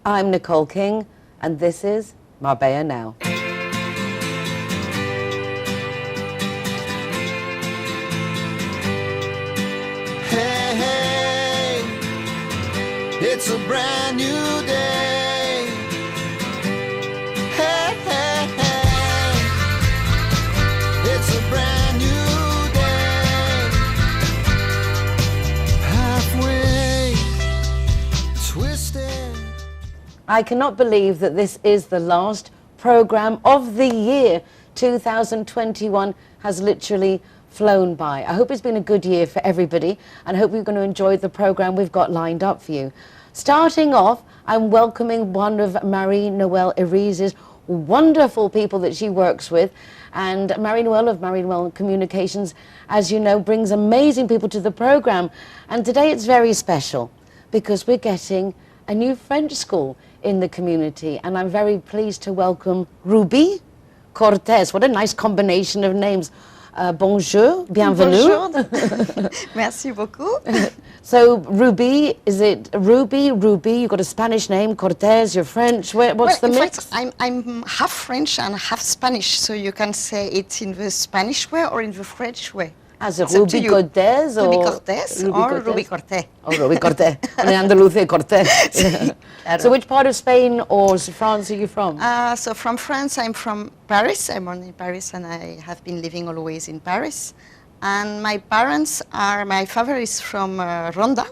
I'm Nicole King, and this is Marbella Now. Hey, hey, it's a brand new day. Hey, hey, hey, it's a brand new day. Halfway twisted. I cannot believe that this is the last program of the year. 2021 has literally flown by. I hope it's been a good year for everybody, and I hope you're going to enjoy the program we've got lined up for you. Starting off, I'm welcoming one of Marie-Noël Erise's wonderful people that she works with. And Marie-Noël of Marie-Noël Communications, as you know, brings amazing people to the program. And today it's very special because we're getting a new French school in the community, and I'm very pleased to welcome Ruby Cortez. What a nice combination of names. Bonjour, bienvenue. Bonjour. Merci beaucoup. So Ruby, is it Ruby? You've got a Spanish name, Cortez, you're French. What's the mix? Fact, I'm half French and half Spanish, so you can say it in the Spanish way or in the French way. As a Ruby Cortez or Ruby Cortez or Ruby Cortez. Oh, Ruby Cortez. On Andalusia, Cortez. So which part of Spain or France are you from? So from France, I'm from Paris. I'm born in Paris and I have been living always in Paris. And my parents are, my father is from Ronda,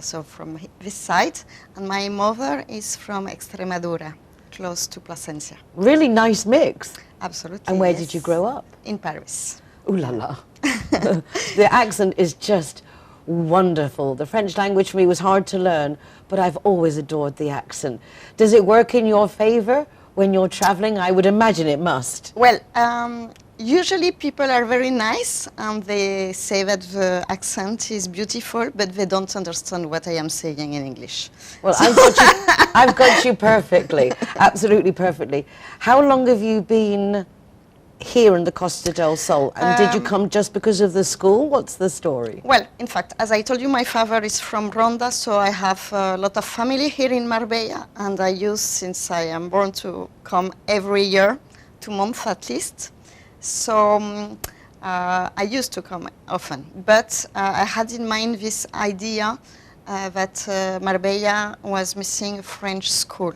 so from this side. And my mother is from Extremadura, close to Plasencia. Really nice mix. Absolutely. And where yes. did you grow up? In Paris. Ooh la la. The accent is just wonderful. The French language for me was hard to learn, but I've always adored the accent. Does it work in your favor when you're traveling? I would imagine it must. Well, usually people are very nice and they say that the accent is beautiful, but they don't understand what I am saying in English. Well, I've got you perfectly, absolutely perfectly. How long have you been here in the Costa del Sol, and did you come just because of the school? What's the story? Well, in fact, as I told you, my father is from Ronda, so I have a lot of family here in Marbella, and I used, since I am born, to come every year, 2 months at least. So I used to come often, but I had in mind this idea that Marbella was missing a French school.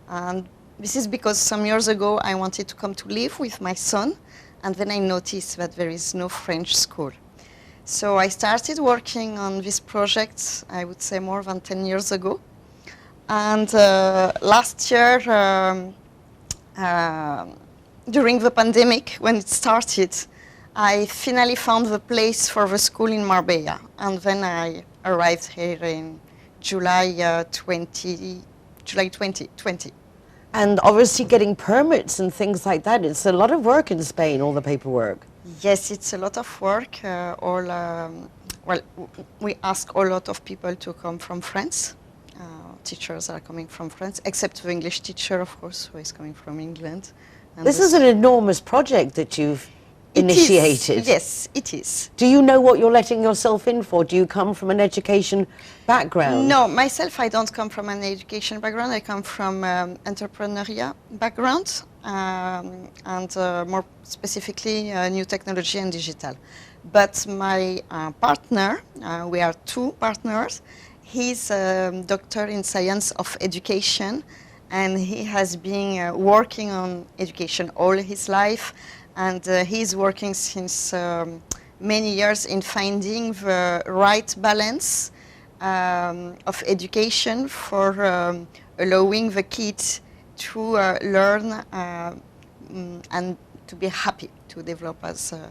And this is because some years ago I wanted to come to live with my son, and then I noticed that there is no French school. So I started working on this project, I would say more than 10 years ago. And last year, during the pandemic, when it started, I finally found the place for the school in Marbella. And then I arrived here in July 2020. And obviously getting permits and things like that, it's a lot of work in Spain, all the paperwork. Yes, it's a lot of work. Well, we ask a lot of people to come from France. Teachers are coming from France, except the English teacher, of course, who is coming from England. And this is an enormous project that you've initiated. Yes, it is. Do you know what you're letting yourself in for? Do you come from an education background? No, myself, I don't come from an education background. I come from entrepreneurial background, and more specifically, new technology and digital. But my partner, we are 2 partners. He's a doctor in science of education, and he has been working on education all his life. And he's working since many years in finding the right balance of education for allowing the kids to learn and to be happy, to develop as a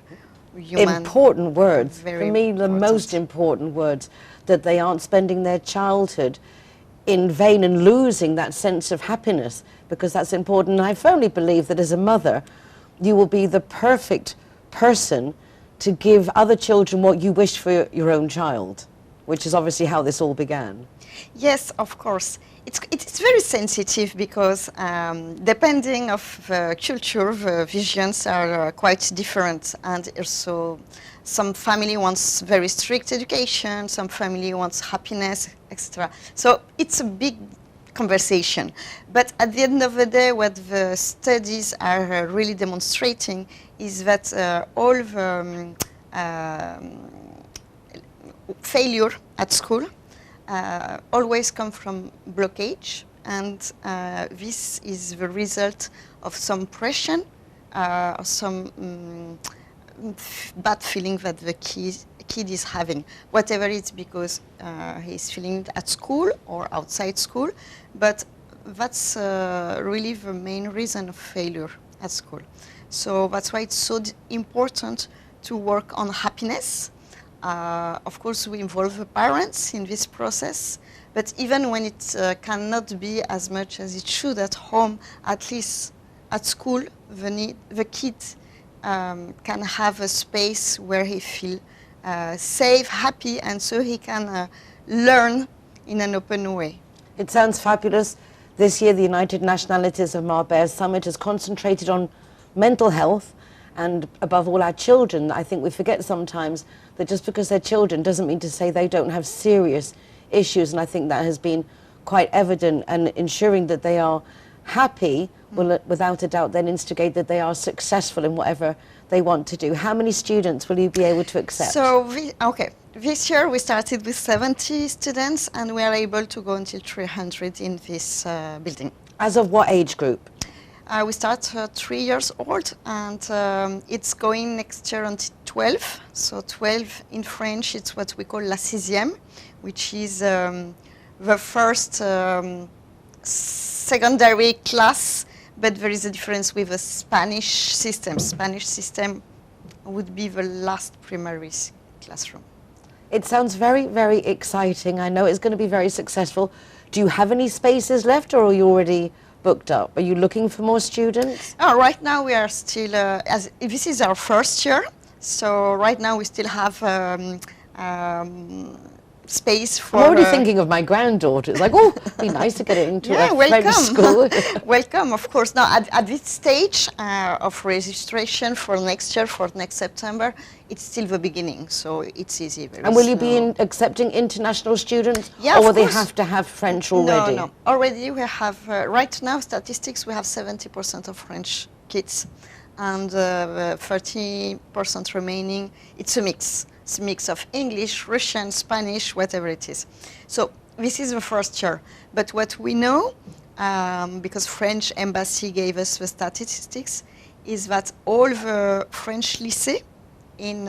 human. Important words. Very for me, the important. most important words, that they aren't spending their childhood in vain and losing that sense of happiness, because that's important. And I firmly believe that as a mother, you will be the perfect person to give other children what you wish for your own child, which is obviously how this all began. Yes, of course. It's very sensitive because depending of the culture, the visions are quite different, and also some family wants very strict education, some family wants happiness, etc. So it's a big conversation. But at the end of the day, what the studies are really demonstrating is that all the failure at school always come from blockage, and this is the result of some pressure, or some bad feeling that the kid is having, whatever it's because he's feeling at school or outside school, but that's really the main reason of failure at school. So that's why it's so important to work on happiness. Of course, we involve the parents in this process, but even when it cannot be as much as it should at home, at least at school, the kid can have a space where he feels safe, happy, and so he can learn in an open way. It sounds fabulous. This year, the United Nationalities of Marbella Summit has concentrated on mental health and, above all, our children. I think we forget sometimes that just because they're children doesn't mean to say they don't have serious issues, and I think that has been quite evident, and ensuring that they are happy will, without a doubt, then instigate that they are successful in whatever they want to do. How many students will you be able to accept? So, this year we started with 70 students, and we are able to go until 300 in this building. As of what age group? We start 3 years old, and it's going next year until 12. So 12 in French, it's what we call la sixième, which is the first secondary class, but there is a difference with the Spanish system. Spanish system would be the last primary classroom. It sounds very, very exciting. I know it's going to be very successful. Do you have any spaces left, or are you already booked up? Are you looking for more students? Oh, right now we are still, this is our first year, so right now we still have space for... I'm already thinking of my granddaughter. It's like, oh, it'd be nice to get it into a French school. Welcome, of course. Now, at this stage of registration for next year, for next September, it's still the beginning, so it's easy. And will you be accepting international students? Yeah, or will of they course. have to have French already? No. Already we have, right now, statistics, we have 70% of French kids, and 30% remaining, it's a mix. It's a mix of English, Russian, Spanish, whatever it is. So this is the first year. But what we know, because French embassy gave us the statistics, is that all the French lycée in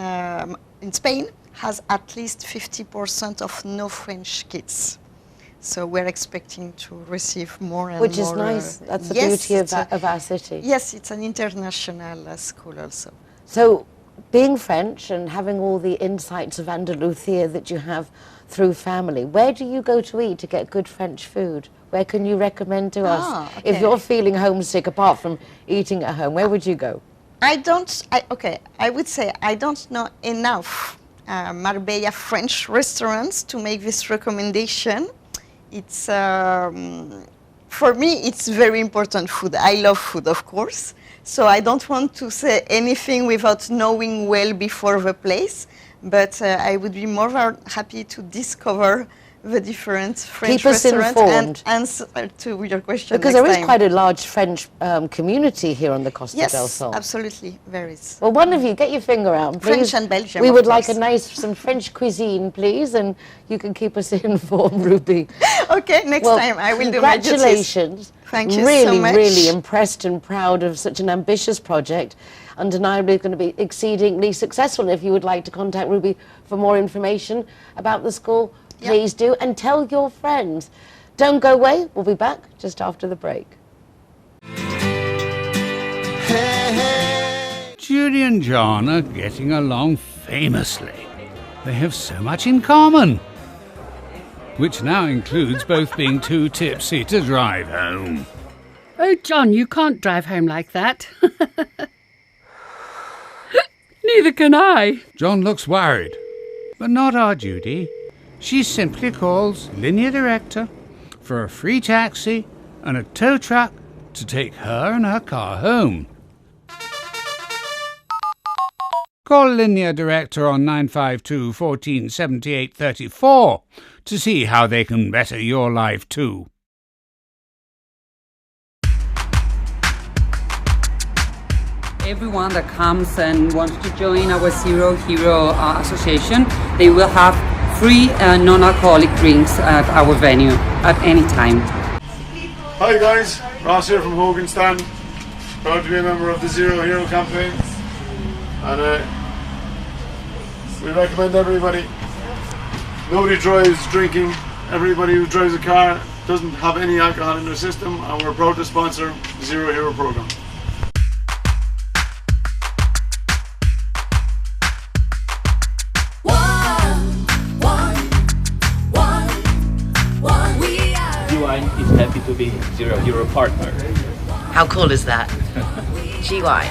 Spain has at least 50% of no French kids. So we're expecting to receive more and more. Which is nice. That's the beauty of our city. Yes, it's an international school also. So, being French and having all the insights of Andalusia that you have through family, where do you go to eat to get good French food? Where can you recommend to us? Okay. If you're feeling homesick, apart from eating at home, where would you go? I would say I don't know enough Marbella French restaurants to make this recommendation. It's, for me, it's very important food. I love food, of course. So I don't want to say anything without knowing well before the place, but I would be more happy to discover the different French restaurants and answer to your question because there is quite a large French community here on the Costa del Sol. Yes, absolutely, there is. Well, one of you, get your finger out, please. French and Belgium, We would of like course. some French cuisine, please, and you can keep us informed, Ruby. Okay, next time I will do my duties. Congratulations. Thank you really, so much. Really impressed and proud of such an ambitious project. Undeniably going to be exceedingly successful. If you would like to contact Ruby for more information about the school, please do, and tell your friends. Don't go away. We'll be back just after the break. Judy and John are getting along famously. They have so much in common, which now includes both being too tipsy to drive home. Oh, John, you can't drive home like that. Neither can I. John looks worried, but not our Judy. She simply calls Linear Director for a free taxi and a tow truck to take her and her car home. Call Linear Director on 952 1478 34 to see how they can better your life too. everyone that comes and wants to join our Zero Hero Association, they will have free non-alcoholic drinks at our venue at any time. Hi guys, Ross here from Hogan Stand. Proud to be a member of the Zero Hero campaign. And we recommend everybody. Nobody drives drinking. Everybody who drives a car doesn't have any alcohol in their system, and we're proud to sponsor the Zero Hero program. GY is happy to be Zero Hero partner. How cool is that? GY.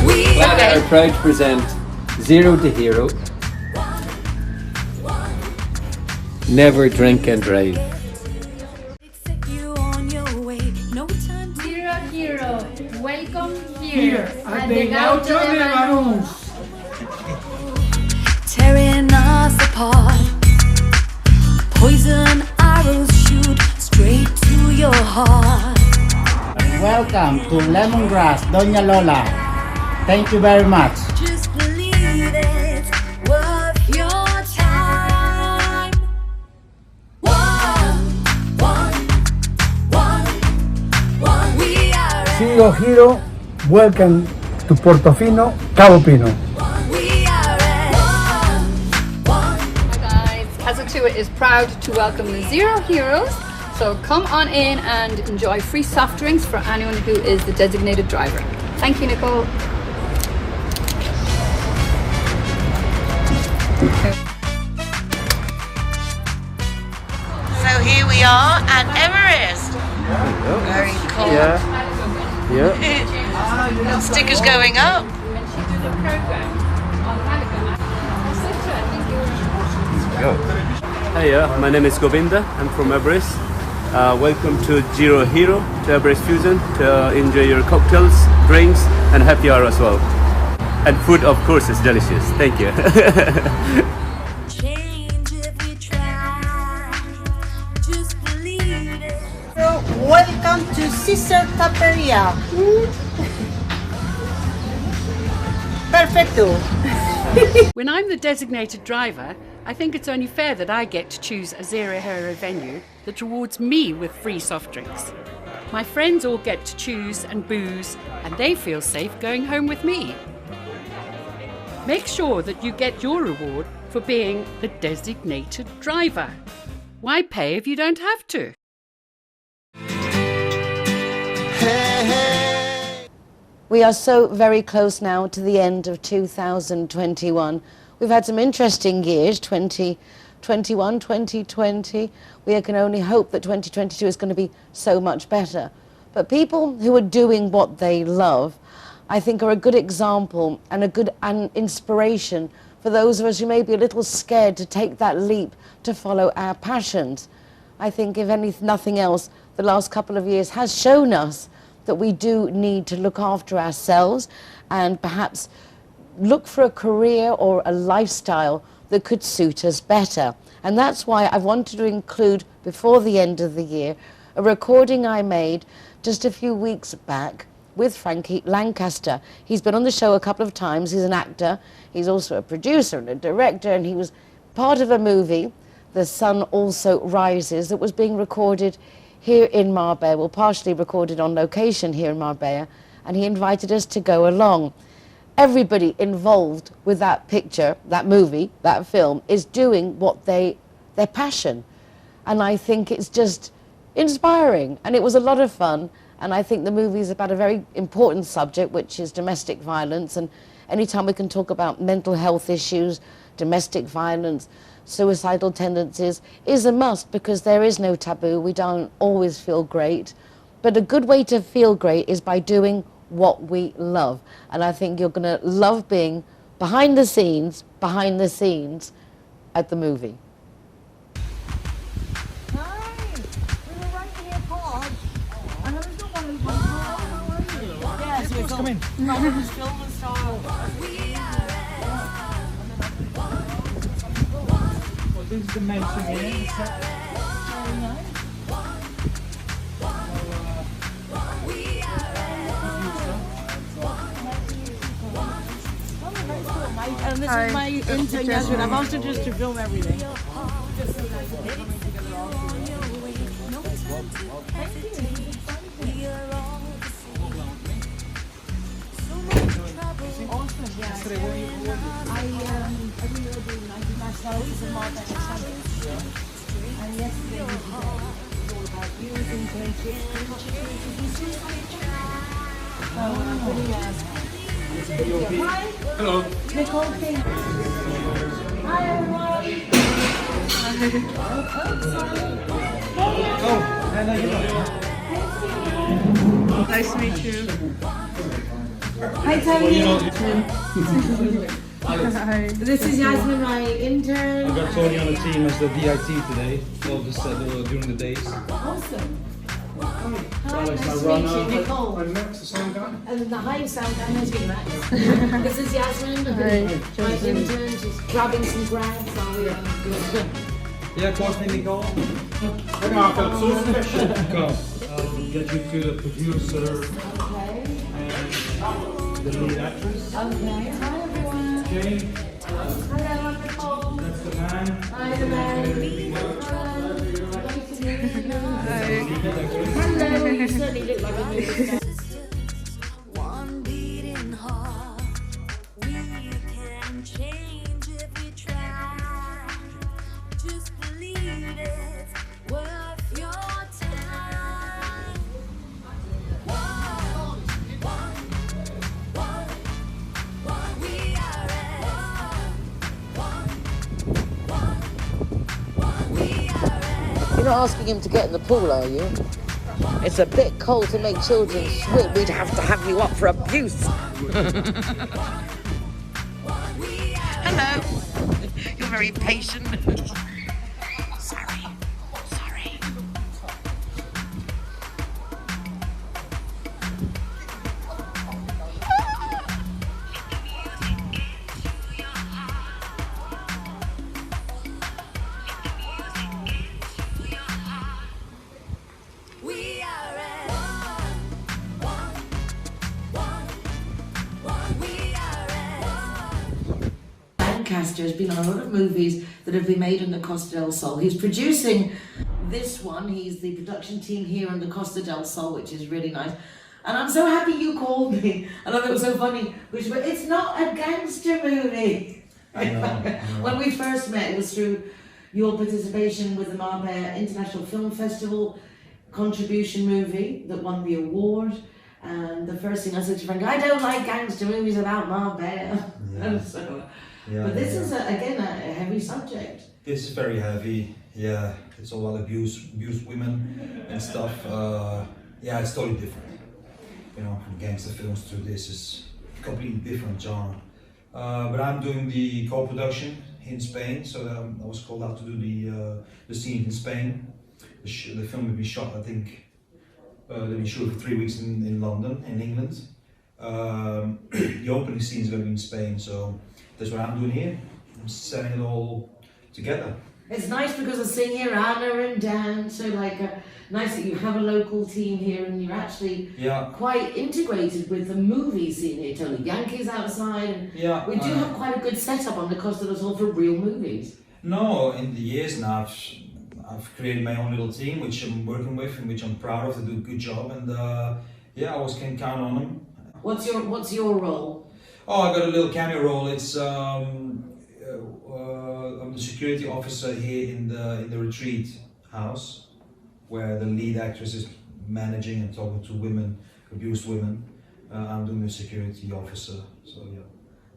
We are proud to present Zero to Hero. Never drink and drive. Zero Hero, welcome here at the Gaucho de Barons. Tearing us apart. Poison arrows shoot straight to your heart. Welcome to Lemongrass, Doña Lola. Thank you very much. Just believe it's worth your time. We are Zero Hero, welcome to Portofino, Cabo Pino. Hi guys, Kazatua is proud to welcome the Zero Heroes. So come on in and enjoy free soft drinks for anyone who is the designated driver. Thank you, Nicole. So here we are at Everest. Very cool. Yeah. Stickers going up. Hiya, my name is Govinda. I'm from Everest. Welcome to Zero Hero, to Everest Fusion, to enjoy your cocktails, drinks, and happy hour as well. And food, of course, is delicious. Thank you. change if we try. Just believe it. Welcome to Sister Taperia. Perfecto. When I'm the designated driver, I think it's only fair that I get to choose a Zero Hero venue that rewards me with free soft drinks. My friends all get to choose and booze, and they feel safe going home with me. Make sure that you get your reward for being the designated driver. Why pay if you don't have to? We are so very close now to the end of 2021. We've had some interesting years, 2021, 2020. We can only hope that 2022 is going to be so much better. But people who are doing what they love, I think, are a good example and a good inspiration for those of us who may be a little scared to take that leap to follow our passions. I think, if nothing else, the last couple of years has shown us that we do need to look after ourselves and perhaps look for a career or a lifestyle that could suit us better. And that's why I wanted to include, before the end of the year, a recording I made just a few weeks back with Frankie Lancaster. He's been on the show a couple of times. He's an actor. He's also a producer and a director, and he was part of a movie, The Sun Also Rises, that was being recorded here in Marbella, well, partially recorded on location here in Marbella, and he invited us to go along. Everybody involved with that picture, that movie, that film, is doing what their passion. And I think it's just inspiring, and it was a lot of fun. And I think the movie is about a very important subject, which is domestic violence. And anytime we can talk about mental health issues, domestic violence, suicidal tendencies, is a must, because there is no taboo. We don't always feel great. But a good way to feel great is by doing what we love. And I think you're going to love being behind the scenes at the movie. Come in. This is the mountain here. And this is my intern, Yasmin. I've asked her just to film everything. Awesome, yeah. I think you're doing 99 in Marbella Now. And yesterday was all about you, internships, Hi. Hello. Nicole King. Hi everyone. Nice to meet you. Hi Tony. Hi. This is Yasmin, my intern. I got Tony on the team as the VIT today, well, just during the days. Awesome. Hi, Alex, nice my to meet runner. you, Nicole. I'm Max, the sound guy. And the high sound guy, nice to meet you, Max. This is Yasmin, my intern. She's grabbing some grads. So good. Yeah, course me, Nicole. Hang on, I've so special. Come, I'll get you to the producer and the lead actress. Okay. Hi everyone. Jane. Hello, Nicole. That's the man. Hi, the man. Hello, you certainly look like a movie star. One beating heart. We can change if we try. Just believe it's worth your time. One, we are You're not asking him to get in the pool, are you? It's a bit cold to make children swim. We'd have to have you up for abuse. Hello. You're very patient. Sorry. We are Lancaster has been on a lot of movies that have been made on the Costa del Sol. He's producing this one. He's the production team here on the Costa del Sol, which is really nice. And I'm so happy you called me. I thought it was so funny. But it's not a gangster movie. I know. When we first met, it was through your participation with the Marbella International Film Festival contribution movie that won the award. And the first thing I said to Frank, I don't like gangster movies about Marbella. And so, but this is, again, a heavy subject. This is very heavy, yeah. It's all about abused women and stuff. Yeah, it's totally different. You know, from gangster films to this is a completely different genre. But I'm doing the co-production in Spain, so I was called out to do the scene in Spain. The film will be shot, I think, they'll be shooting for 3 weeks in London, in England. The opening scene is going to be in Spain, so that's what I'm doing here. I'm setting it all together. It's nice because I'm seeing here Anna and Dan, so nice that you have a local team here and you're actually quite integrated with the movie scene here, Tony. Yankees outside, and we do have quite a good setup on the Costa del Sol for real movies. No, in the years now, I've created my own little team, which I'm working with and which I'm proud of. They do a good job, and I always can count on them. What's your role? Oh, I got a little cameo role. It's I'm the security officer here in the retreat house, where the lead actress is managing and talking to women, abused women. I'm doing the security officer. So yeah.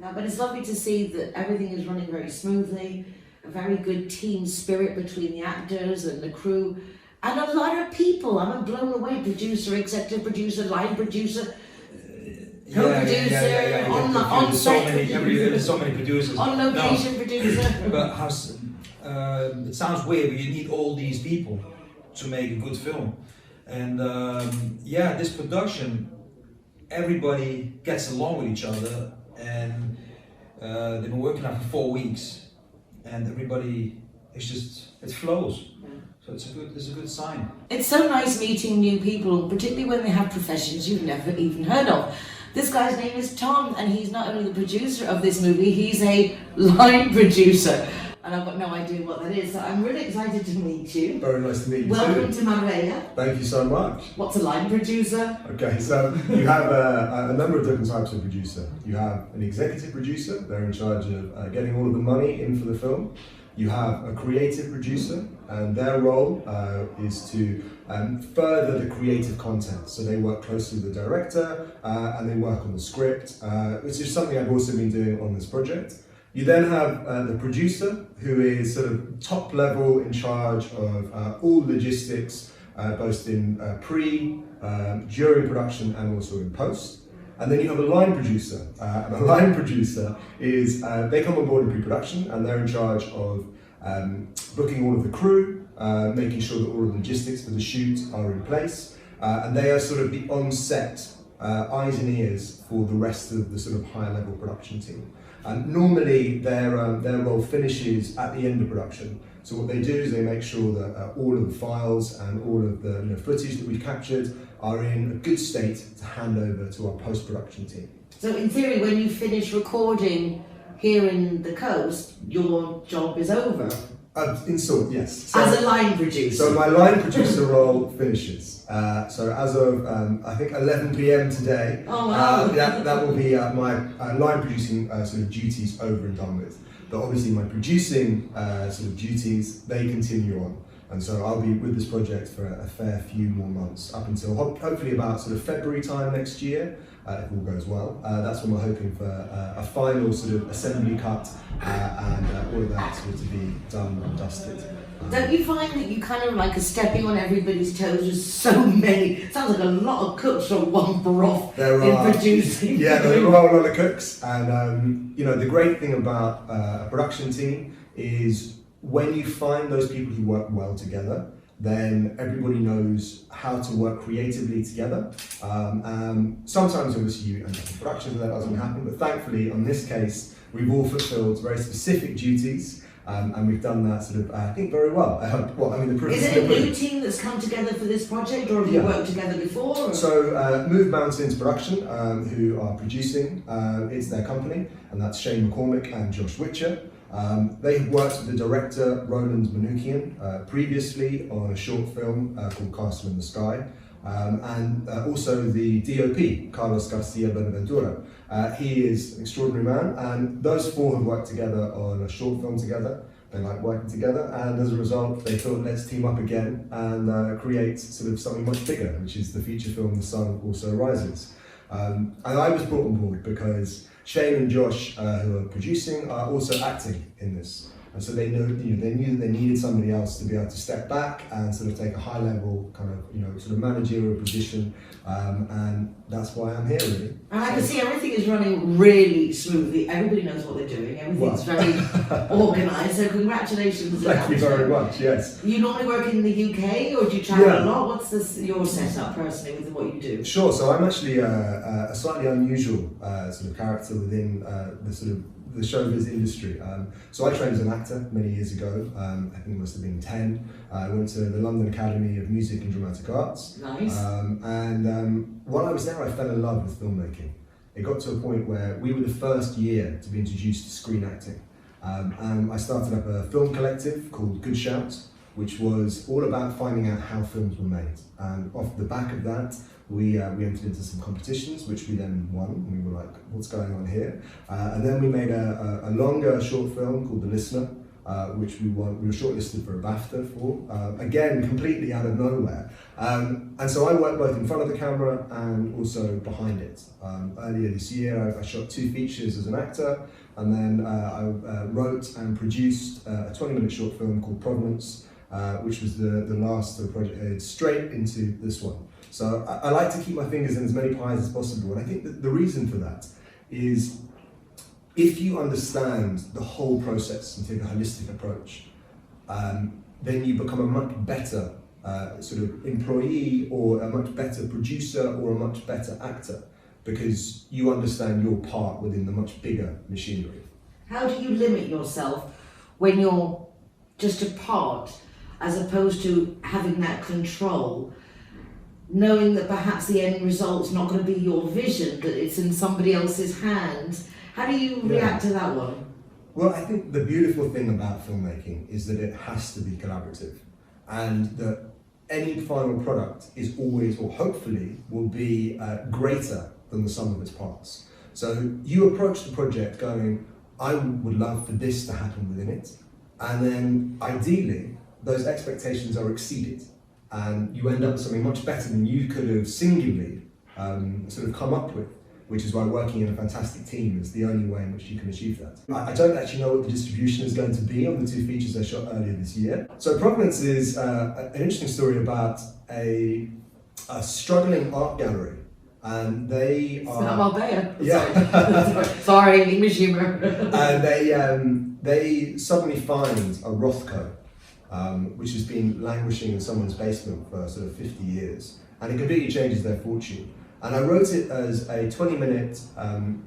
No, but it's lovely to see that everything is running very smoothly. A very good team spirit between the actors and the crew, and a lot of people. I'm blown away. Producer, executive producer, line producer. Co-producer, on set, there's so many producers. On location producer. But it sounds weird, but you need all these people to make a good film. And this production, everybody gets along with each other, and they've been working on for 4 weeks, and everybody, it flows. So it's a good sign. It's so nice meeting new people, particularly when they have professions you've never even heard of. This guy's name is Tom, and he's not only the producer of this movie, he's a line producer. And I've got no idea what that is, so I'm really excited to meet you. Very nice to meet you Welcome too. to Marbella. Thank you so much. What's a line producer? Okay, so you have a number of different types of producer. You have an executive producer, they're in charge of getting all of the money in for the film. You have a creative producer, and their role is to further the creative content. So they work closely with the director and they work on the script, which is something I've also been doing on this project. You then have the producer, who is sort of top level in charge of all logistics, both in during production and also in post. And then you have a line producer. And a line producer is, they come on board in pre-production and they're in charge of booking all of the crew, making sure that all of the logistics for the shoot are in place. And they are sort of the on-set eyes and ears for the rest of the sort of higher level production team. And normally their role finishes at the end of production. So what they do is they make sure that all of the files and all of the footage that we've captured are in a good state to hand over to our post-production team. So in theory, when you finish recording here in the coast, your job is over? In sort, yes. So, as a line producer? So my line producer role finishes. So as of, I think 11 p.m. today, oh, wow. that will be my line producing sort of duties over and done with. But obviously my producing sort of duties, they continue on. And so I'll be with this project for a fair few more months, up until hopefully about sort of February time next year, if all goes well. That's when we're hoping for a final sort of assembly cut and all of that sort of to be done and dusted. Don't you find that you kind of like are stepping on everybody's toes? There's so many. It sounds like a lot of cooks for one broth in producing. Yeah, there are a whole lot of cooks. And you know, the great thing about a production team is when you find those people who work well together, then everybody knows how to work creatively together. Sometimes obviously you end up in production and that doesn't happen, but thankfully on this case, we've all fulfilled very specific duties. And we've done that sort of, I think, very well. The proof is it a new team that's come together for this project, or have you worked together before? Or? So, Move Mountains Production, who are producing, it's their company, and that's Shane McCormick and Josh Witcher. They have worked with the director Roland Manukian previously on a short film called Castle in the Sky, and also the DOP, Carlos Garcia Benaventura. He is an extraordinary man, and those four have worked together on a short film together. They like working together, and as a result, they thought, let's team up again and create sort of something much bigger, which is the feature film The Sun Also Rises. And I was brought on board because Shane and Josh, who are producing, are also acting in this. And so they knew that they needed somebody else to be able to step back and sort of take a high level kind of, sort of managerial position. And that's why I'm here, really. And I can see everything is running really smoothly. Everybody knows what they're doing. Everything's very organised. So congratulations. Thank you very much, yes. You normally work in the UK, or do you travel a lot? What's your setup personally with what you do? Sure, so I'm actually a slightly unusual sort of character within the showbiz industry. So I trained as an actor many years ago. I think it must have been 10. I went to the London Academy of Music and Dramatic Arts. Nice. And while I was there, I fell in love with filmmaking. It got to a point where we were the first year to be introduced to screen acting. And I started up a film collective called Good Shout, which was all about finding out how films were made. And off the back of that, we entered into some competitions, which we then won. We were like, what's going on here? And then we made a longer short film called The Listener, which we won. We were shortlisted for a BAFTA for, again, completely out of nowhere. And so I worked both in front of the camera and also behind it. Earlier this year, I shot 2 features as an actor, and then I wrote and produced a 20-minute short film called Provenance, which was the last of the project. It's straight into this one. So I like to keep my fingers in as many pies as possible, and I think that the reason for that is if you understand the whole process and take a holistic approach, then you become a much better sort of employee, or a much better producer, or a much better actor, because you understand your part within the much bigger machinery. How do you limit yourself when you're just a part, as opposed to having that control? knowing that perhaps the end result's not going to be your vision, that it's in somebody else's hands. How do you react to that one? Well, I think the beautiful thing about filmmaking is that it has to be collaborative, and that any final product is always, or hopefully, will be greater than the sum of its parts. So you approach the project going, I would love for this to happen within it, and then ideally, those expectations are exceeded, and you end up with something much better than you could have singularly sort of come up with, which is why working in a fantastic team is the only way in which you can achieve that. I don't actually know what the distribution is going to be on the two features I shot earlier this year. So Provenance is an interesting story about a struggling art gallery, and they are... It's not Marbella. Yeah. Sorry, English humour. And they suddenly find a Rothko, which has been languishing in someone's basement for sort of 50 years, and it completely changes their fortune. And I wrote it as a 20-minute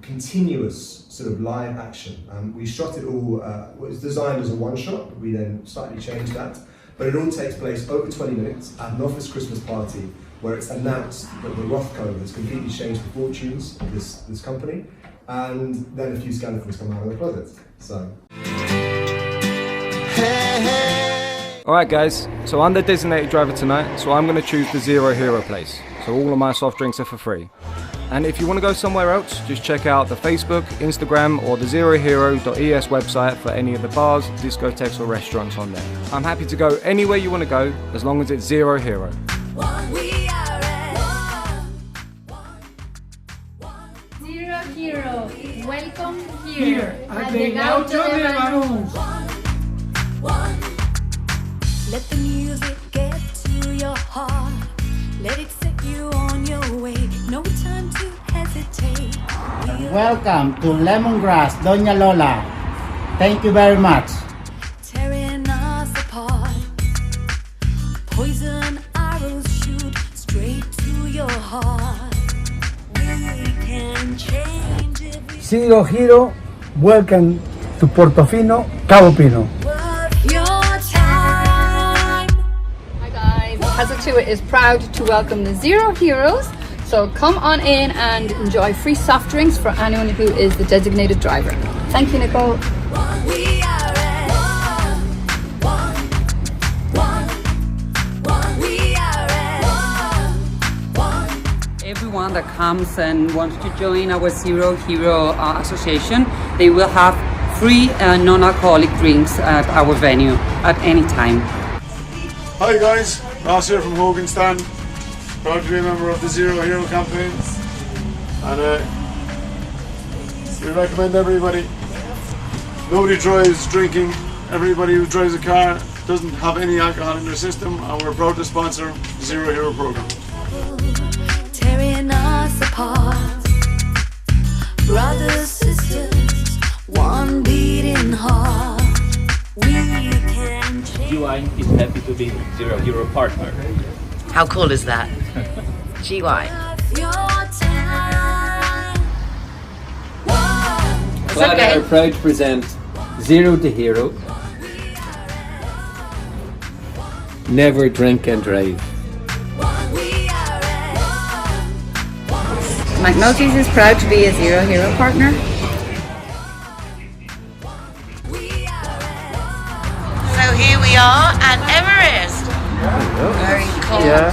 continuous sort of live action. We shot it all, it was designed as a one-shot, but we then slightly changed that. But it all takes place over 20 minutes at an office Christmas party where it's announced that the Rothko has completely changed the fortunes of this company. And then a few skeletons come out of the closet, so. Alright guys, so I'm the designated driver tonight, so I'm going to choose the Zero Hero place. So all of my soft drinks are for free. And if you want to go somewhere else, just check out the Facebook, Instagram or the zerohero.es website for any of the bars, discotheques or restaurants on there. I'm happy to go anywhere you want to go, as long as it's Zero Hero. Zero Hero, welcome here. Has llegado de Barón. Let the music get to your heart. Let it set you on your way. No time to hesitate. Welcome to Lemongrass, Doña Lola. Thank you very much. Tearing us apart. Poison arrows shoot straight to your heart. We can change it. Zero Hero, welcome to Portofino, Cabo Pino. Hazard is proud to welcome the Zero Heroes, so come on in and enjoy free soft drinks for anyone who is the designated driver. Thank you, Nicole. Everyone that comes and wants to join our Zero Hero Association, they will have free non-alcoholic drinks at our venue at any time. Hi guys, Ross here from Hogan Stand. Proud to be a member of the Zero Hero campaign. And we recommend everybody. Nobody drives drinking. Everybody who drives a car doesn't have any alcohol in their system, and we're proud to sponsor the Zero Hero program. Tearing us apart. Brothers, sisters, one beating heart. We can change. GY is happy to be Zero Hero partner. How cool is that? GY. Glad okay. are proud to present Zero to Hero. Never drink and drive. McNulty's is proud to be a Zero Hero partner. So here we are at Everest. Very cool. Yeah.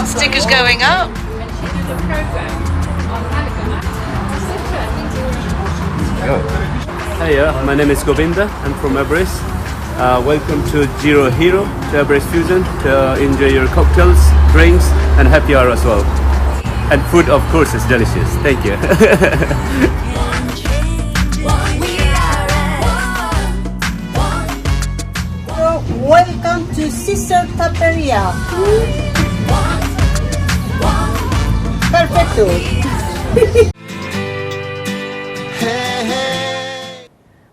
Stickers going up. Hey, my name is Govinda. I'm from Everest. Welcome to Zero Hero, to Everest Fusion, to enjoy your cocktails, drinks, and happy hour as well. And food, of course, is delicious. Thank you. Welcome to Sister Taperia. Perfecto.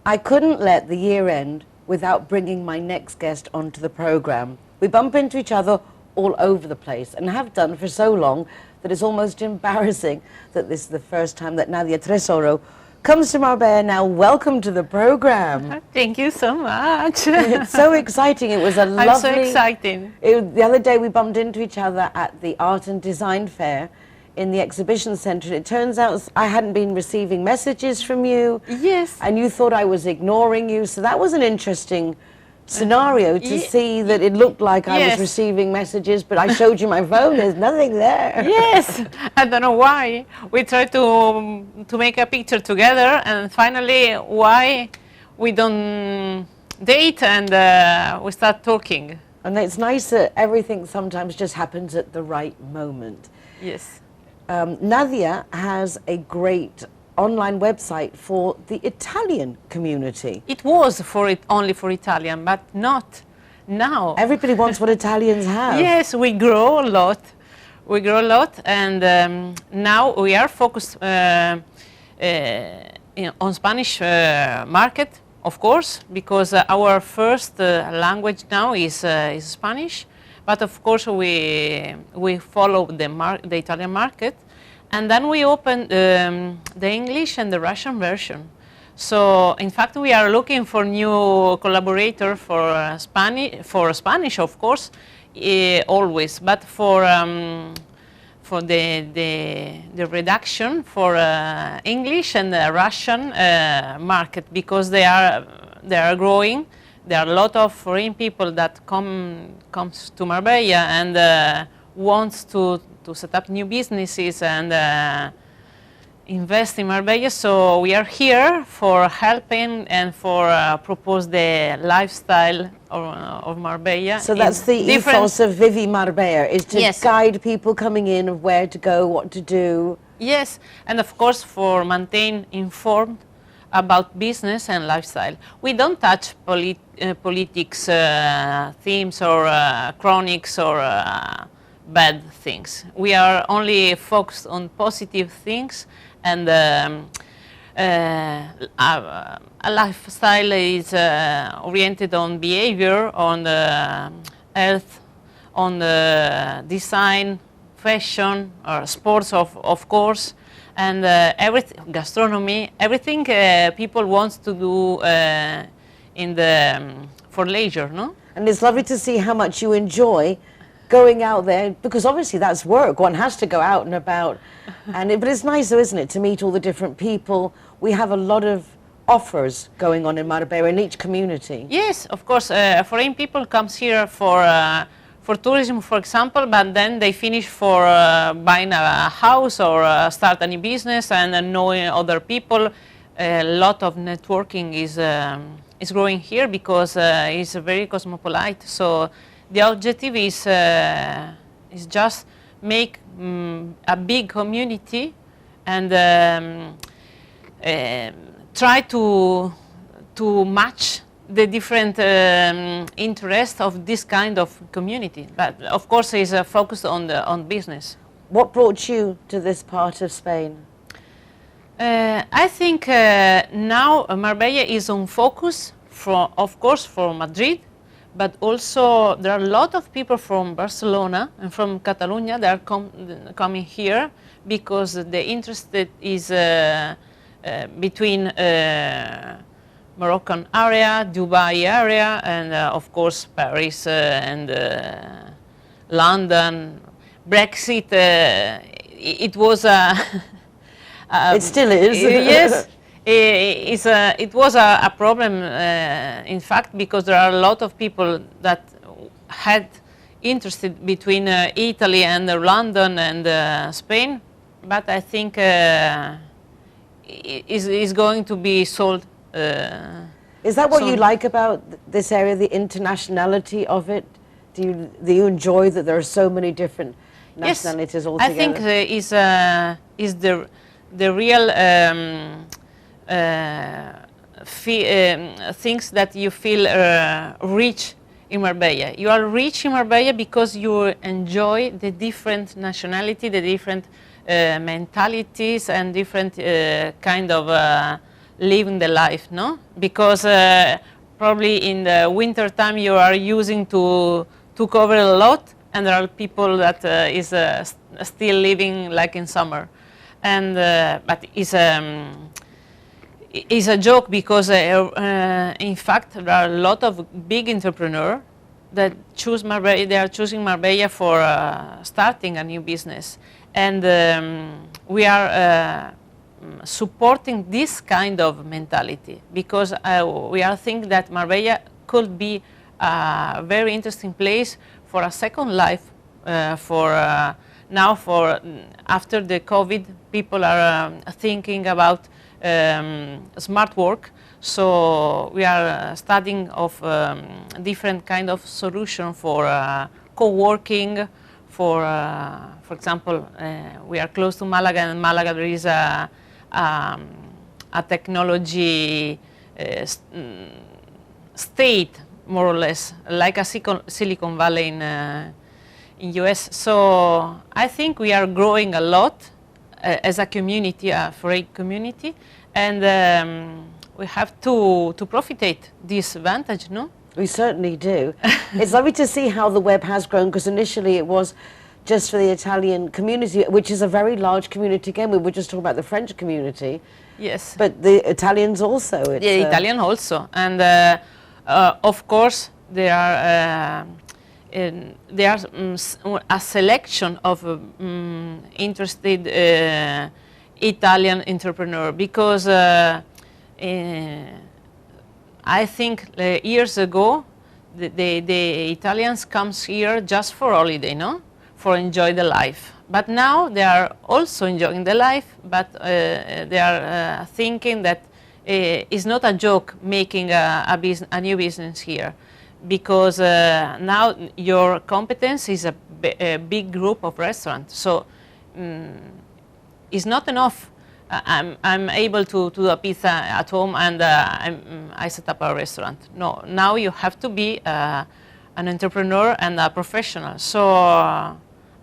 I couldn't let the year end without bringing my next guest onto the programme. We bump into each other all over the place and have done for so long that it's almost embarrassing that this is the first time that Nadia Tresoro comes to Marbella Now. Welcome to the program. Thank you so much. It's so exciting. It was a lovely... I'm so exciting. The other day we bumped into each other at the Art and Design Fair in the exhibition centre. It turns out I hadn't been receiving messages from you. Yes. And you thought I was ignoring you. So that was an interesting scenario to see that it looked like I was receiving messages, but I showed you my phone, there's nothing there. Yes, I don't know why. We tried to make a picture together, and finally why we don't date and we start talking. And it's nice that everything sometimes just happens at the right moment. Yes. Nadia has a great online website for the Italian community. It was only for Italian, but not now. Everybody wants what Italians have. Yes, we grow a lot. We grow a lot, and now we are focused on Spanish market, of course, because our first language now is Spanish. But of course, we follow the Italian market. And then we opened the English and the Russian version. So, in fact, we are looking for new collaborator for Spanish, of course, always, but for the reduction for English and the Russian market, because they are growing. There are a lot of foreign people that comes to Marbella and wants to set up new businesses and invest in Marbella. So we are here for helping and for propose the lifestyle of Marbella. So that's the ethos of Vivi Marbella, is to guide people coming in of where to go, what to do. Yes, and of course for maintain informed about business and lifestyle. We don't touch politics themes or chronics or bad things. We are only focused on positive things, and a lifestyle is oriented on behavior, on health, on design, fashion, or sports, of course, and everything, gastronomy, everything people want to do for leisure, no? And it's lovely to see how much you enjoy going out there, because obviously that's work. One has to go out and about. But it's nice though, isn't it, to meet all the different people. We have a lot of offers going on in Marbella in each community. Yes, of course. Foreign people comes here for tourism, for example, but then they finish for buying a house or start a new business and knowing other people. A lot of networking is growing here because it's very cosmopolite. So the objective is just make a big community and try to match the different interests of this kind of community. But of course, it's focused on business. What brought you to this part of Spain? I think now Marbella is on focus, of course, for Madrid. But also there are a lot of people from Barcelona and from Catalonia that are coming here because the interest is between Moroccan area, Dubai area, and of course Paris and London. Brexit, it was a... it still is. Yes. It was a problem, in fact, because there are a lot of people that had interested between Italy and London and Spain, but I think is going to be sold. Is that what you like about this area, the internationality of it? Do you enjoy that there are so many different nationalities altogether? I think is the real things that you feel rich in Marbella. You are rich in Marbella because you enjoy the different nationality, the different mentalities and different kind of living the life, no? Because probably in the winter time you are using to cover a lot, and there are people that is still living like in summer, and but is a joke because in fact there are a lot of big entrepreneurs that choose Marbella. They are choosing Marbella for starting a new business, and we are supporting this kind of mentality because we are thinking that Marbella could be a very interesting place for a second life for now for after the COVID. People are thinking about smart work, so we are studying of different kind of solution for co-working. For example, we are close to Malaga, and Malaga there is a technology state, more or less, like a Silicon Valley in US. So I think we are growing a lot as a community, a free community, and we have to profit this advantage, no? We certainly do. It's lovely to see how the web has grown, because initially it was just for the Italian community, which is a very large community. Again, we were just talking about the French community. Yes. But the Italians also. It's, yeah, Italian also. And of course, there are a selection of interested Italian entrepreneurs, because I think years ago the Italians comes here just for holiday, no? For enjoy the life. But now they are also enjoying the life, but they are thinking that it's not a joke making a new business here, because now your competence is a big group of restaurants. So it's not enough. I'm able to do a pizza at home and I set up a restaurant. No, now you have to be an entrepreneur and a professional. So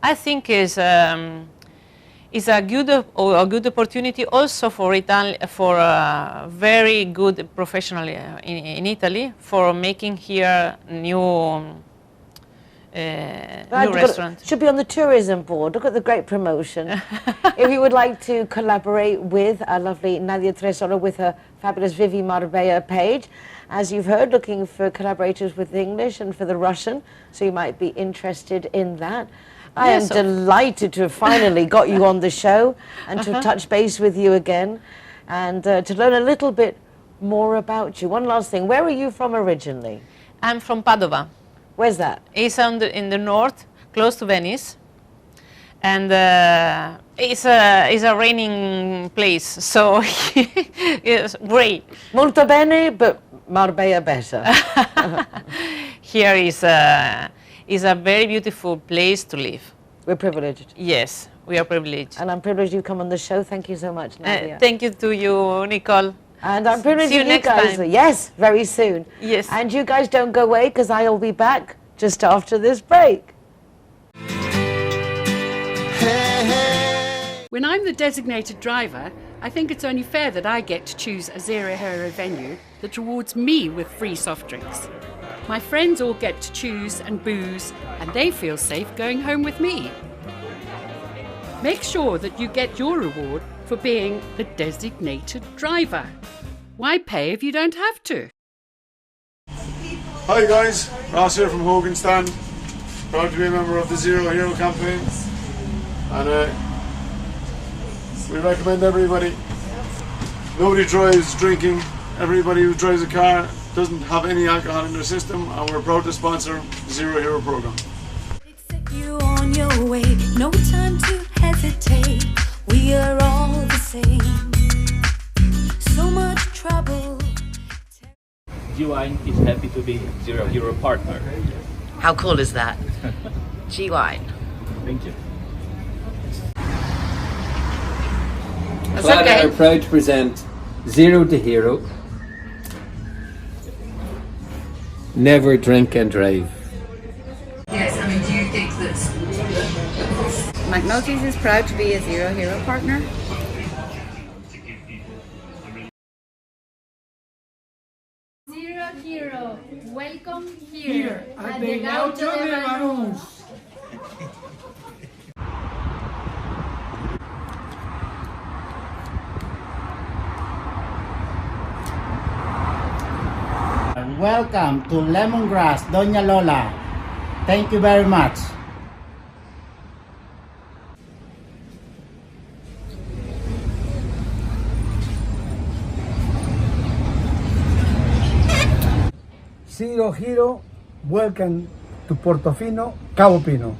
I think is a good opportunity also for very good professional in Italy for making here new restaurant. Should be on the tourism board. Look at the great promotion. If you would like to collaborate with our lovely Nadia Tresolo with her fabulous Vivi Marbella page, as you've heard, looking for collaborators with English and for the Russian, so you might be interested in that. I am delighted to have finally got you on the show and to touch base with you again and to learn a little bit more about you. One last thing, where are you from originally? I'm from Padova. Where's that? It's in the north, close to Venice, and it's a raining place, so it's great. Molto bene, but Marbella better. Here is a very beautiful place to live. We're privileged. Yes, we are privileged. And I'm privileged you come on the show. Thank you so much, Nadia. Thank you to you, Nicole. And I'm privileged See you you next guys. time. Yes, very soon. Yes. And you guys don't go away, because I'll be back just after this break. When I'm the designated driver, I think it's only fair that I get to choose a Zero Hero venue that rewards me with free soft drinks. My friends all get to choose and booze, and they feel safe going home with me. Make sure that you get your reward for being the designated driver. Why pay if you don't have to? Hi guys, Ross here from Hogan Stand. Proud to be a member of the Zero Hero campaign, and we recommend everybody. Nobody drives drinking. Everybody who drives a car doesn't have any alcohol in their system, and we're proud to sponsor the Zero Hero program. Set you on your way, no time to hesitate. We are all the same. So much trouble. G-Wine is happy to be Zero Hero partner. How cool is that? G-Wine. Thank you. That's Clara okay. are proud to present Zero the Hero. Never drink and drive. Yes, I mean, do you think that's... McNulty's is proud to be a Zero Hero partner. Zero Hero, welcome here at the Gaucho de Banús. welcome to Lemongrass, Doña Lola. Thank you very much. Zero Hero, welcome to Portofino, Cabo Pino.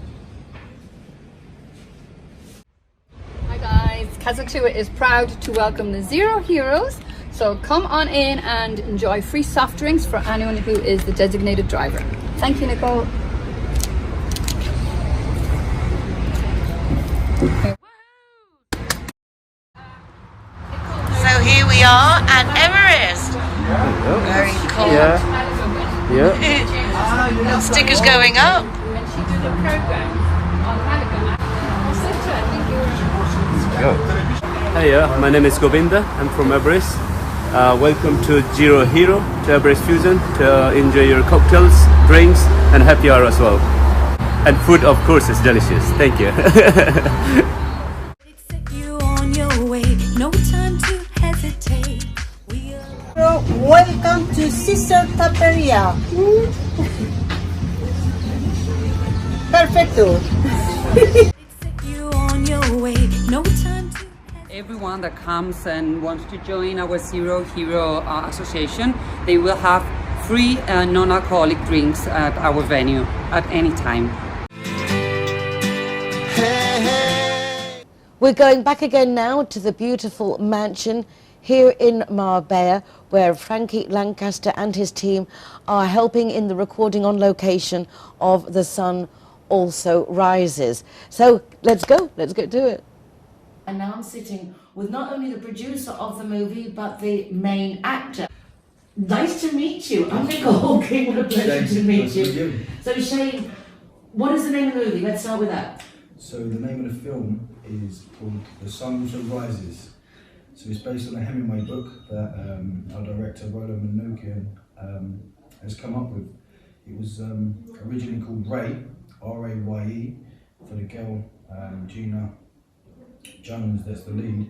Hi guys, Kazatua is proud to welcome the Zero Heroes. So come on in and enjoy free soft drinks for anyone who is the designated driver. Thank you, Nicole. So here we are at Everest. Very cold. Yeah. Stickers going up. Hiya, my name is Govinda. I'm from Everest. Welcome to Zero Hero, to Everest Fusion, to enjoy your cocktails, drinks, and happy hour as well. And food, of course, is delicious. Thank you. You on your way, no time to hesitate. Welcome to Sister Taperia. Perfecto. You on your way, no time to. Everyone that comes and wants to join our Zero Hero Association, they will have free non-alcoholic drinks at our venue at any time. We're going back again now to the beautiful mansion here in Marbella, where Frankie Lancaster and his team are helping in the recording on location of The Sun Also Rises. So let's get to it. And now I'm sitting with not only the producer of the movie, but the main actor. Nice to meet you. I'm Nicole. What a pleasure to meet you. So Shane, what is the name of the movie? Let's start with that. So the name of the film is called The Sun Also Rises. So it's based on a Hemingway book that our director Roland Manukian has come up with. It was originally called Ray, R-A-Y-E, for the girl Gina Jones, that's the lead.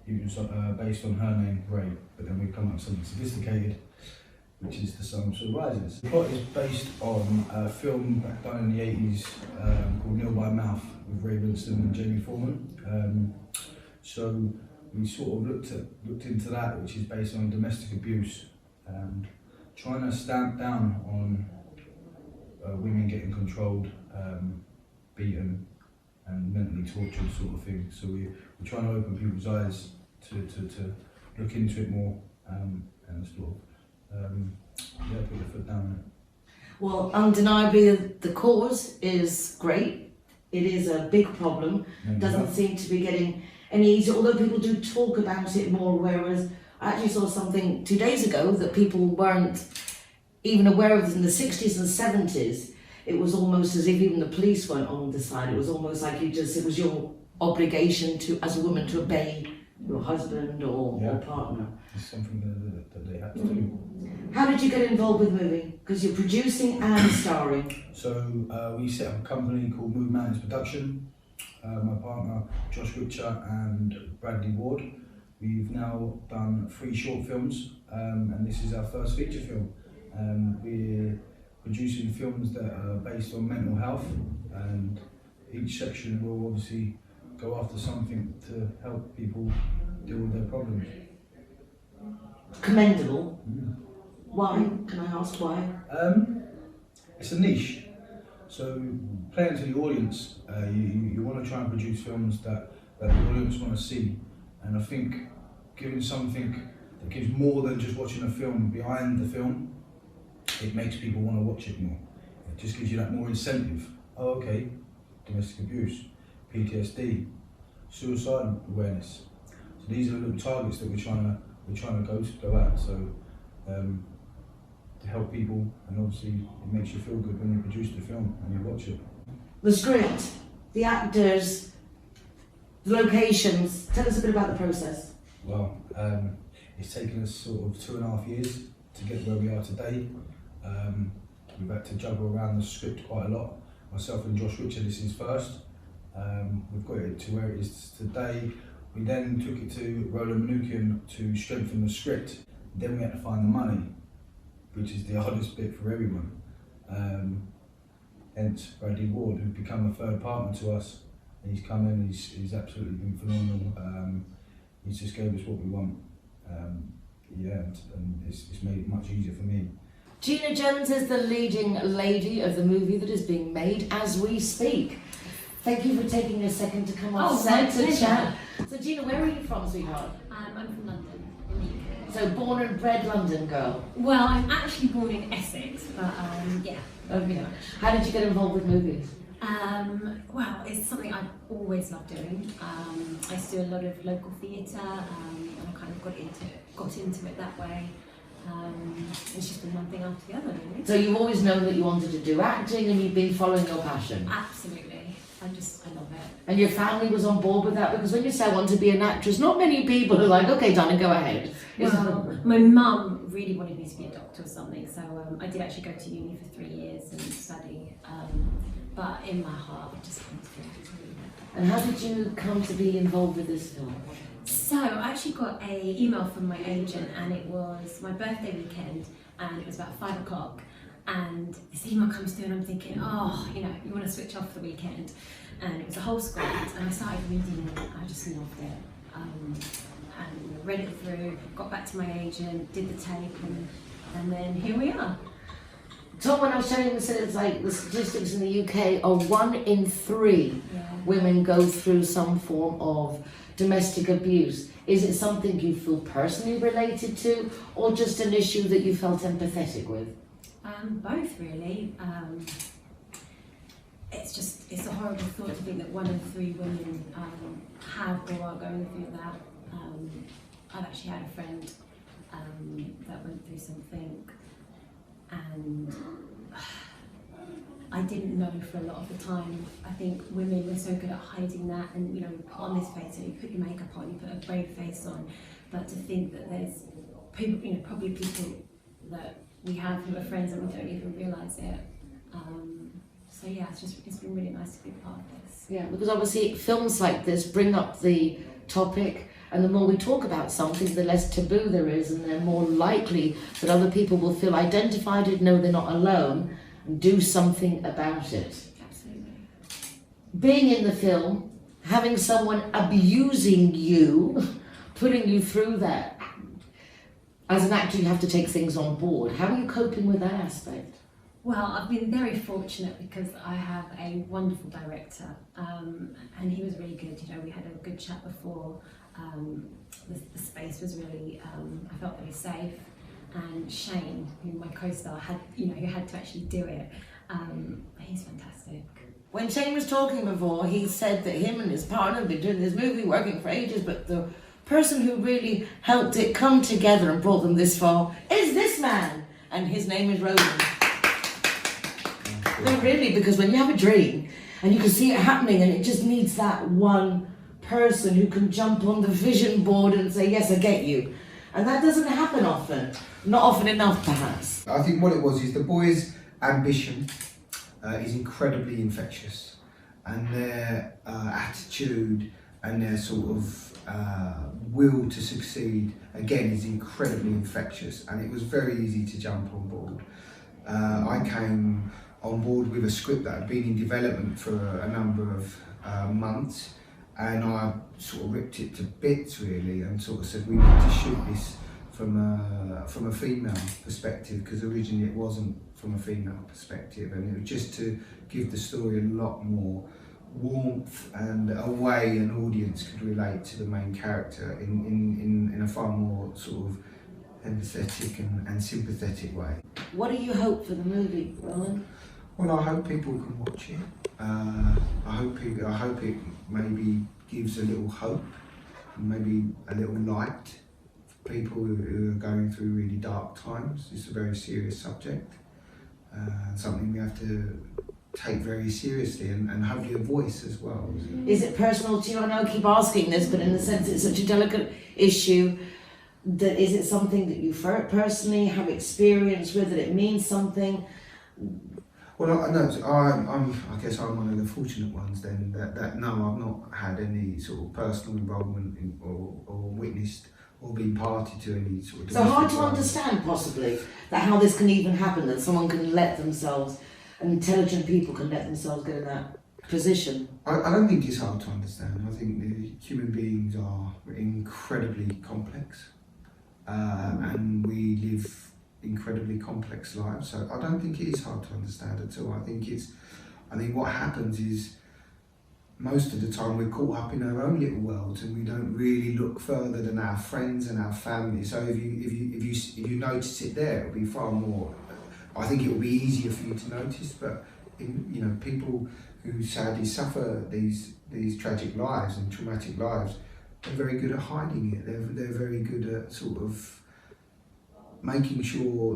It was based on her name, Ray, but then we've come up with something sophisticated, which is The Sun Also Rises. The plot is based on a film done in the 80s called Nil by Mouth with Ray Wilson and Jamie Foreman. So we sort of looked into that, which is based on domestic abuse, trying to stamp down on women getting controlled, beaten, and mentally tortured sort of thing. So we're trying to open people's eyes to look into it more and sort of put the foot down on it. Well, undeniably the cause is great. It is a big problem. Doesn't seem to be getting any easier, although people do talk about it more, whereas I actually saw something 2 days ago that people weren't even aware of in the 60s and 70s. It was almost as if even the police weren't on the side. It was almost like it was your obligation to, as a woman, to obey your husband or partner. It's something that they have to do. How did you get involved with the movie? Because you're producing and starring. So we set up a company called Move Mountains Production. My partner Josh Witcher and Bradley Ward. We've now done 3 short films, and this is our first feature film. We're producing films that are based on mental health, and each section will obviously go after something to help people deal with their problems. Commendable. Why? Can I ask why? It's a niche. So playing to the audience, you want to try and produce films that the audience want to see, and I think giving something that gives more than just watching a film behind the film, it makes people want to watch it more. It just gives you that more incentive. Oh, okay, domestic abuse, PTSD, suicide awareness. So these are the little targets that we're trying to go at. So to help people, and obviously it makes you feel good when you produce the film and you watch it. The script, the actors, the locations. Tell us a bit about the process. Well, it's taken us sort of 2.5 years to get where we are today. We've had to juggle around the script quite a lot. Myself and Josh Witcher, this is first. We've got it to where it is today. We then took it to Roland Manukian to strengthen the script. Then we had to find the money. which is the hardest bit for everyone. Hence Bradley Ward, who's become a third partner to us. And he's come in, he's absolutely been phenomenal. He's just gave us what we want. Yeah, and it's made it much easier for me. Gina Jones is the leading lady of the movie that is being made as we speak. Thank you for taking a second to come on set to chat. So Gina, where are you from, sweetheart? I'm from London, in the UK. So born and bred London girl? Well, I'm actually born in Essex, but yeah. Okay. How did you get involved with movies? Well, it's something I've always loved doing. I used to do a lot of local theatre, and I kind of got into it that way. It's just been one thing after the other, really. So you've always known that you wanted to do acting and you've been following your passion? Absolutely. I love it. And your family was on board with that? Because when you say I want to be an actress, not many people are like, okay, Donna, go ahead. Well, my mum really wanted me to be a doctor or something, so I did actually go to uni for 3 years and study. But in my heart, I just wanted to be an actor. And how did you come to be involved with this film? So I actually got an email from my agent, and it was my birthday weekend, and it was about 5 o'clock. And this email comes through, and I'm thinking, oh, you want to switch off the weekend. And it was a whole script, and I started reading it. I just loved it. And read it through, got back to my agent, did the tape, and then here we are. Tom, when I was showing this, it's like the statistics in the UK are 1 in 3 women go through some form of domestic abuse. Is it something you feel personally related to, or just an issue that you felt empathetic with? Both, really. It's a horrible thought to think that 1 in 3 women have or are going through that. I've actually had a friend that went through something, and I didn't know for a lot of the time. I think women were so good at hiding that, and put on this face, and you put your makeup on, you put a brave face on, but to think that there's people, probably people that we have who are friends and we don't even realise it. So yeah, it's been really nice to be part of this. Yeah, because obviously films like this bring up the topic, and the more we talk about something, the less taboo there is, and they're more likely that other people will feel identified and know they're not alone and do something about it. Absolutely. Being in the film, having someone abusing you, putting you through that, as an actor you have to take things on board. How are you coping with that aspect? Well, I've been very fortunate because I have a wonderful director, and he was really good. We had a good chat before. The space was really, I felt very safe. And Shane, who my co-star had, who had to actually do it, he's fantastic. When Shane was talking before, he said that him and his partner have been doing this movie, working for ages, but the person who really helped it come together and brought them this far is this man, and his name is Roland. No, really, because when you have a dream and you can see it happening, and it just needs that one person who can jump on the vision board and say, yes, I get you. And that doesn't happen often. Not often enough, perhaps. I think what it was is the boys' ambition is incredibly infectious, and their attitude and their sort of will to succeed, again, is incredibly infectious, and it was very easy to jump on board. I came on board with a script that had been in development for a number of months, and I sort of ripped it to bits, really, and sort of said we need to shoot this from a female perspective, because originally it wasn't from a female perspective, and it was just to give the story a lot more warmth and a way an audience could relate to the main character in a far more sort of empathetic and sympathetic way. What do you hope for the movie, Roland? Well, I hope people can watch it. I hope it maybe gives a little hope, maybe a little light for people who are going through really dark times. It's a very serious subject, something we have to take very seriously, and have your voice as well. Is it personal to you? I know I keep asking this, but in the sense it's such a delicate issue, that is it something that you personally have experience with, that it means something? Well, I guess I'm one of the fortunate ones then, that no, I've not had any sort of personal involvement in, or witnessed been party to any sort of. So hard to understand, possibly, that how this can even happen, that someone can let themselves, intelligent people can let themselves get in that position. I don't think it's hard to understand. I think the human beings are incredibly complex, and we live incredibly complex lives. So I don't think it is hard to understand at all. I think what happens is, most of the time we're caught up in our own little worlds and we don't really look further than our friends and our family. So if you notice it there, it'll be far more. I think it will be easier for you to notice. But people who sadly suffer these tragic lives and traumatic lives, they're very good at hiding it. They're very good at sort of making sure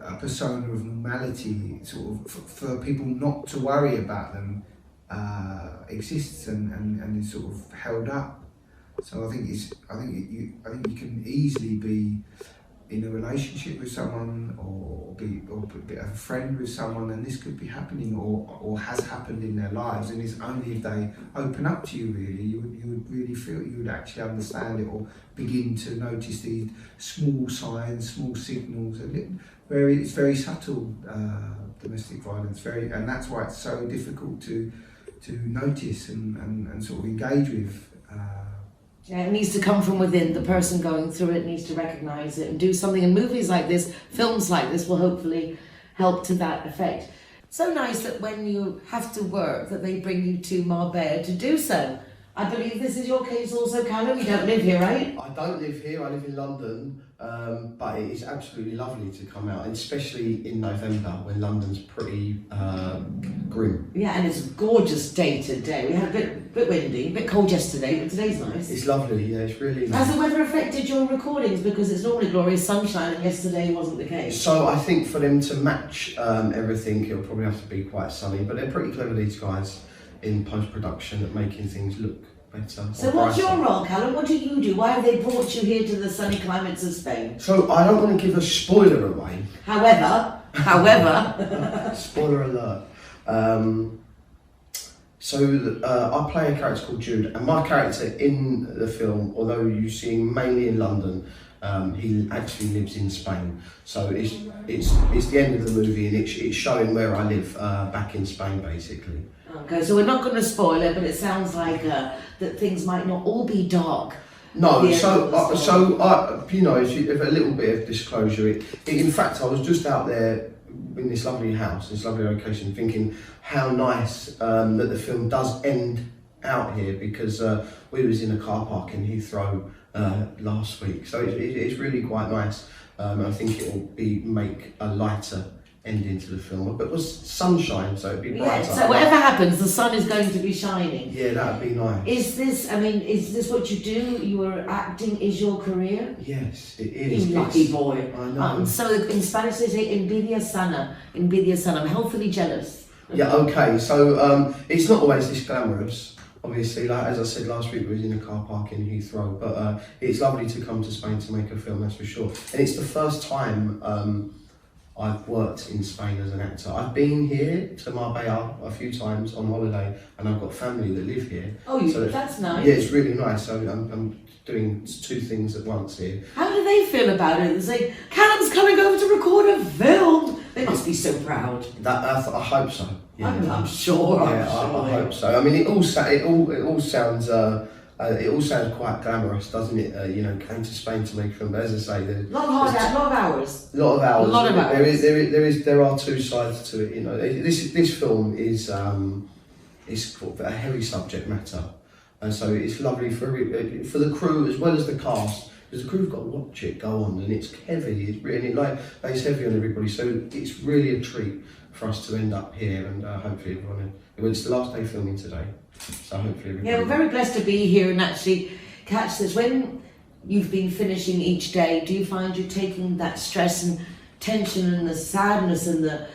a persona of normality, sort of for people not to worry about them, exists and is sort of held up. So I think you can easily be in a relationship with someone or be a friend with someone, and this could be happening or has happened in their lives, and it's only if they open up to you really, you would really feel, you would actually understand it or begin to notice these small signs, small signals. It's very subtle, domestic violence, and that's why it's so difficult to notice and sort of engage with. Yeah, it needs to come from within. The person going through it needs to recognise it and do something. And movies like this, films like this, will hopefully help to that effect. So nice that when you have to work, that they bring you to Marbella to do so. I believe this is your case also, Callum. You don't live here, right? I don't live here. I live in London, but it is absolutely lovely to come out, and especially in November when London's pretty grim. Yeah, and it's a gorgeous day today. We had a bit windy, a bit cold yesterday, but today's nice. It's lovely. Yeah, it's really nice. Has the weather affected your recordings? Because it's normally glorious sunshine, and yesterday wasn't the case. So I think for them to match everything, it'll probably have to be quite sunny. But they're pretty clever, these guys, in post-production at making things look better. So what's your role, Callum? What do you do? Why have they brought you here to the sunny climates of Spain? So I don't want to give a spoiler away. However, spoiler alert. I play a character called Jude, and my character in the film, although you see him mainly in London, he actually lives in Spain. So it's the end of the movie, and it's showing where I live back in Spain, basically. Okay, so we're not going to spoil it, but it sounds like that things might not all be dark. No, if a little bit of disclosure, in fact, I was just out there in this lovely house, this lovely location, thinking how nice that the film does end out here, because we was in a car park in Heathrow last week, so it's really quite nice. I think it will make a lighter ending to the film, but it was sunshine, so it'd be brighter. Yeah, so whatever happens, the sun is going to be shining. Yeah, that'd be nice. Is this what you do? Your acting is your career? Yes, it is. You lucky boy. I know. So in Spanish they say envidia sana. I'm healthily jealous. Yeah, okay, so it's not always this glamorous. Obviously, like as I said last week, we was in a car park in Heathrow, but it's lovely to come to Spain to make a film, that's for sure. And it's the first time I've worked in Spain as an actor. I've been here to Marbella a few times on holiday, and I've got family that live here. Oh, so that's nice. Yeah, it's really nice. So I'm doing two things at once here. How do they feel about it? They say, Callum's coming over to record a film. They must be so proud. I hope so. Yeah. I'm sure. Yeah, I hope so. I mean, it all sounds quite glamorous, doesn't it? Came to Spain to make a film. But as I say, a lot of hours. A lot of hours. A lot of hours. There are two sides to it. This film is a heavy subject matter, and so it's lovely for the crew as well as the cast. Because the crew've got to watch it go on, and it's heavy. It's really lays heavy on everybody. So it's really a treat for us to end up here, and hopefully everyone. It's the last day filming today, so hopefully everybody. Yeah, we're very blessed to be here and actually catch this. When you've been finishing each day, do you find you're taking that stress and tension and the sadness and the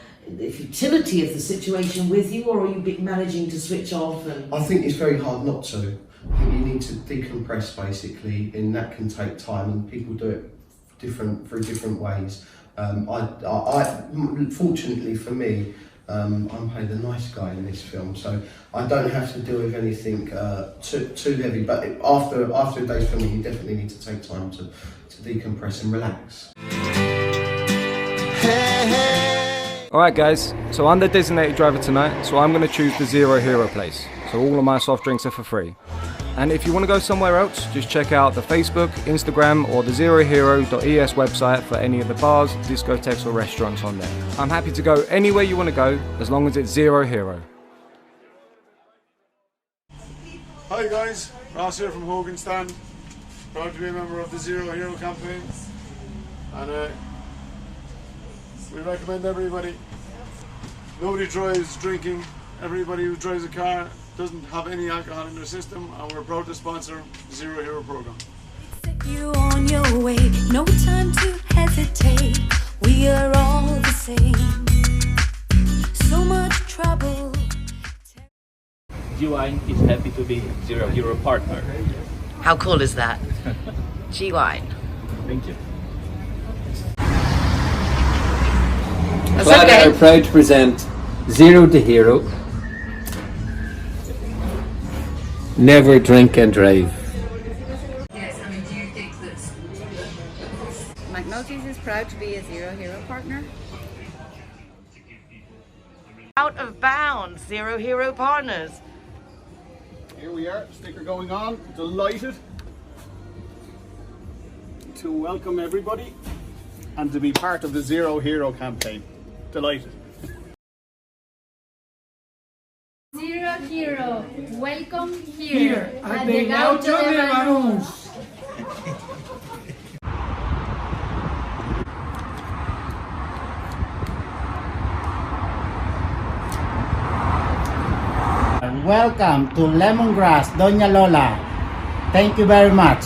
futility of the situation with you, or are you managing to switch off? I think it's very hard not to. I think you need to decompress basically, and that can take time, and people do it through different ways. Fortunately for me, I'm playing the nice guy in this film, so I don't have to deal with anything too heavy. But after a day's filming, you definitely need to take time to decompress and relax. Alright guys, so I'm the designated driver tonight, so I'm going to choose the Zero Hero place. So all of my soft drinks are for free. And if you want to go somewhere else, just check out the Facebook, Instagram or the zerohero.es website for any of the bars, discotheques or restaurants on there. I'm happy to go anywhere you want to go, as long as it's Zero Hero. Hi guys, Ross here from Hogan Stand. Proud to be a member of the Zero Hero campaign. And we recommend everybody. Nobody drives drinking. Everybody who drives a car doesn't have any alcohol in their system, and we're proud to sponsor the Zero Hero program. You on your way, no time to hesitate. We are all the same. So much trouble. G-Wine is happy to be Zero Hero partner. How cool is that? G-Wine. Thank you. That's Glad okay. are proud to present Zero to Hero. Never drink and drive. Yes, I mean, do you think that McNulty's is proud to be a Zero Hero partner? Out of bounds, Zero Hero partners. Here we are, sticker going on, delighted to welcome everybody and to be part of the Zero Hero campaign. Delighted. Zero Hero, welcome here at the Gaucho de Banús. And welcome to Lemongrass, Doña Lola. Thank you very much.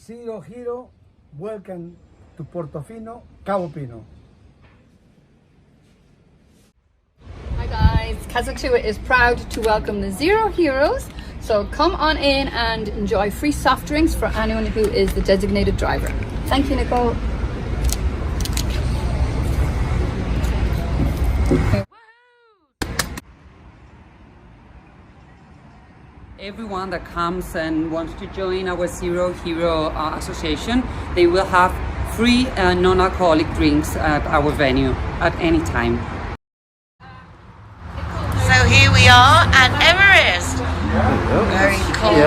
Zero Hero, welcome to Portofino, Cabo Pino. Hi guys, Kazakh2 is proud to welcome the Zero Heroes. So come on in and enjoy free soft drinks for anyone who is the designated driver. Thank you, Nicole. Everyone that comes and wants to join our Zero Hero Association, they will have free non-alcoholic drinks at our venue at any time. So here we are at Everest. Very cold.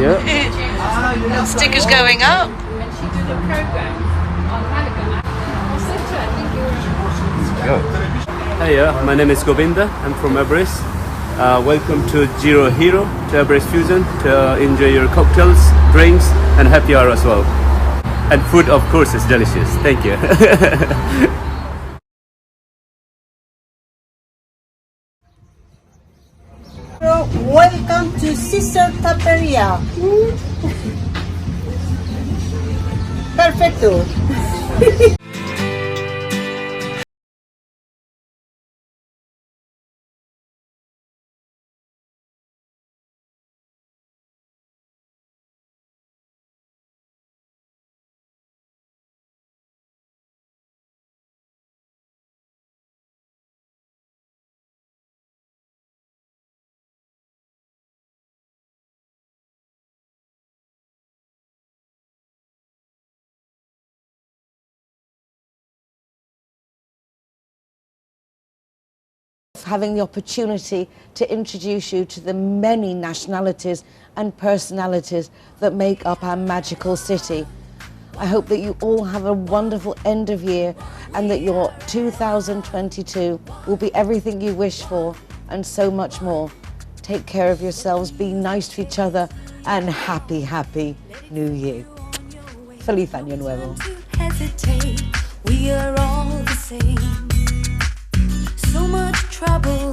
Yeah. Stickers going up. Hey, my name is Govinda. I'm from Everest. Welcome to Zero Hero, to Everest Fusion, to enjoy your cocktails, drinks, and happy hour as well. And food, of course, is delicious. Thank you. Welcome to Sister Taperia. Perfecto. Having the opportunity to introduce you to the many nationalities and personalities that make up our magical city. I hope that you all have a wonderful end of year and that your 2022 will be everything you wish for and so much more. Take care of yourselves, be nice to each other, and happy New Year. Feliz Año Nuevo. We are all the same. So much trouble.